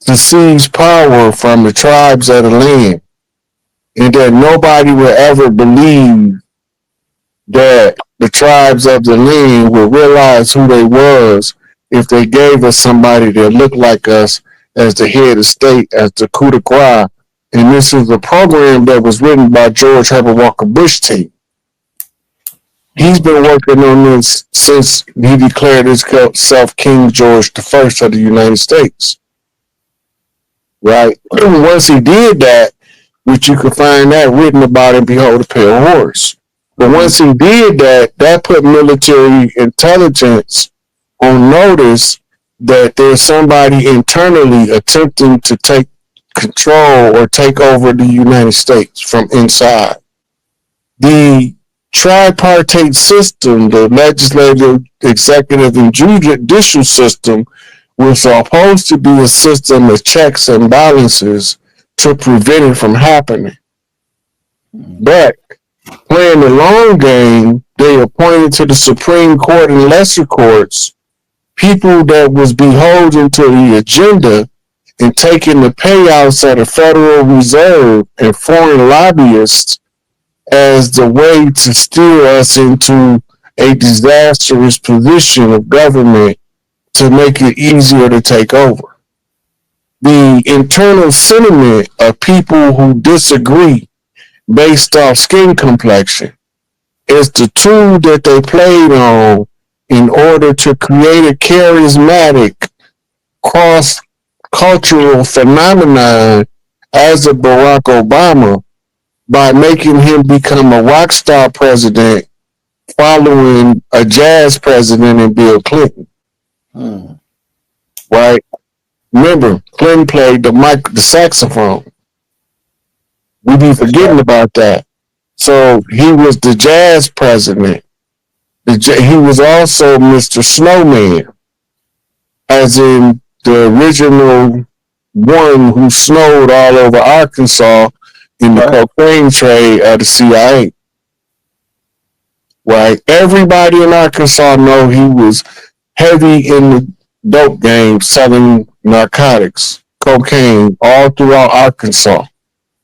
to seize power from the tribes of the land, and that nobody would ever believe that the tribes of the land would realize who they was if they gave us somebody that looked like us as the head of state, as the coup de grace. And this is a program that was written by George Herbert Walker Bush team. He's been working on this since he declared himself King George I of the United States. Right? Once he did that, which you can find that written about in Behold the Pale Horse. But once he did that, that put military intelligence on notice that there's somebody internally attempting to take control or take over the United States from inside. The tripartite system, the legislative, executive, and judicial system, was supposed to be a system of checks and balances to prevent it from happening. But playing the long game, they appointed to the Supreme Court and lesser courts people that was beholden to the agenda and taking the payouts of the Federal Reserve and foreign lobbyists as the way to steer us into a disastrous position of government to make it easier to take over. The internal sentiment of people who disagree based off skin complexion is the tool that they played on in order to create a charismatic cross cultural phenomenon as a Barack Obama by making him become a rock star president following a jazz president in Bill Clinton. Right? Remember, Clinton played the saxophone. We be forgetting about that. So he was the jazz president. He was also Mr. Snowman, as in the original one who snowed all over Arkansas in the cocaine trade of the CIA. Right? Everybody in Arkansas know he was heavy in the dope game, selling narcotics, cocaine, all throughout Arkansas.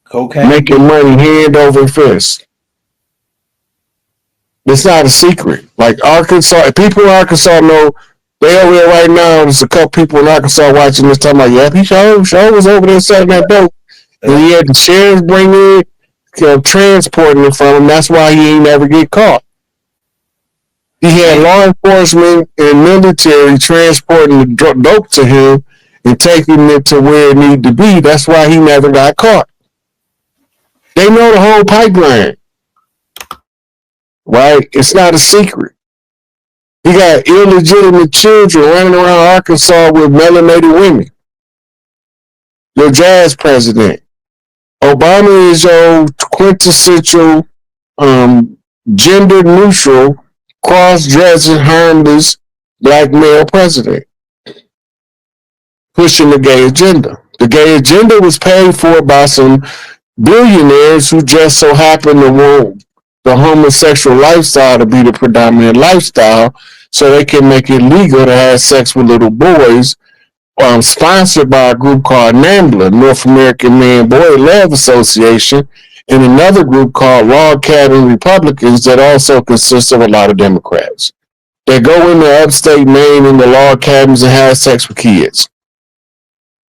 Cocaine. Making money hand over fist. It's not a secret. Like Arkansas, people in Arkansas know they over there right now. There's a couple people in Arkansas watching this time like, yeah, he sure was over there selling that dope. And he had the sheriffs bring in, transporting it from him. That's why he ain't never get caught. He had law enforcement and military transporting the dope to him and taking it to where it needed to be. That's why he never got caught. They know the whole pipeline. Right? It's not a secret. He got illegitimate children running around Arkansas with melanated women. Your jazz president. Obama is your quintessential, gender neutral, cross-dressing, harmless black male president. Pushing the gay agenda. The gay agenda was paid for by some billionaires who just so happen to want the homosexual lifestyle to be the predominant lifestyle so they can make it legal to have sex with little boys, sponsored by a group called NAMBLA, North American Man Boy Love Association, and another group called Log Cabin Republicans that also consists of a lot of Democrats. They go into upstate Maine in the log cabins and have sex with kids.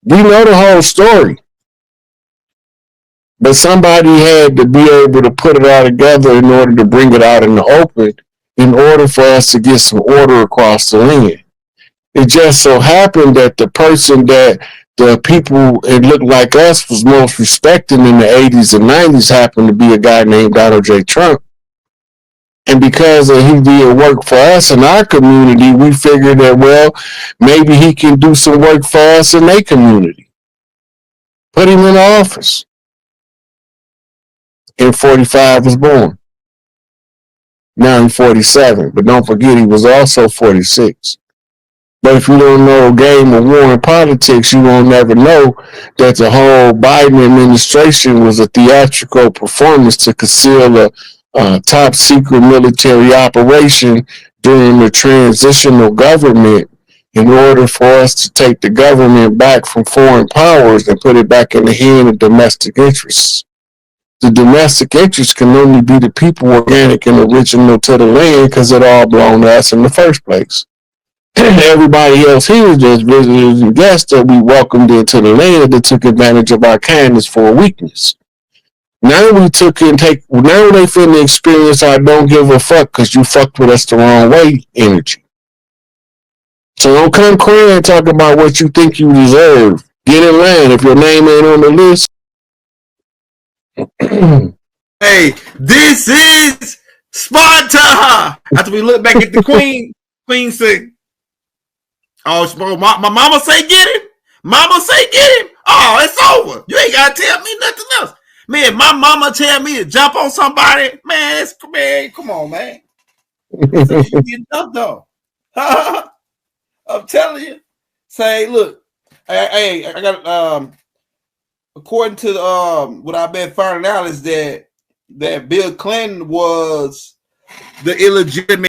We know the whole story. But somebody had to be able to put it all together in order to bring it out in the open in order for us to get some order across the land. It just so happened that the person that the people it looked like us was most respecting in the 80s and 90s happened to be a guy named Donald J. Trump. And because he did work for us in our community, we figured that, well, maybe he can do some work for us in their community. Put him in office. In 45 was born. Now he's 47, but don't forget he was also 46. But if you don't know game of war and politics, you won't never know that the whole Biden administration was a theatrical performance to conceal a top secret military operation during the transitional government in order for us to take the government back from foreign powers and put it back in the hand of domestic interests. The domestic interest can only be the people organic and original to the land because it all belonged to us in the first place. Everybody else here is just visitors and guests that we welcomed into the land that took advantage of our kindness for a weakness. Now we now they finna experience our don't give a fuck because you fucked with us the wrong way energy. So don't come crying and talk about what you think you deserve. Get in line. If your name ain't on the list, hey, this is Sparta. After we look back at the Queen said, oh, my mama say get him. Mama say get him. Oh, it's over. You ain't got to tell me nothing else. Man, my mama tell me to jump on somebody. Man, come on, man. You though. I'm telling you. Say, look, hey, I got according to what I've been finding out is that Bill Clinton was the illegitimate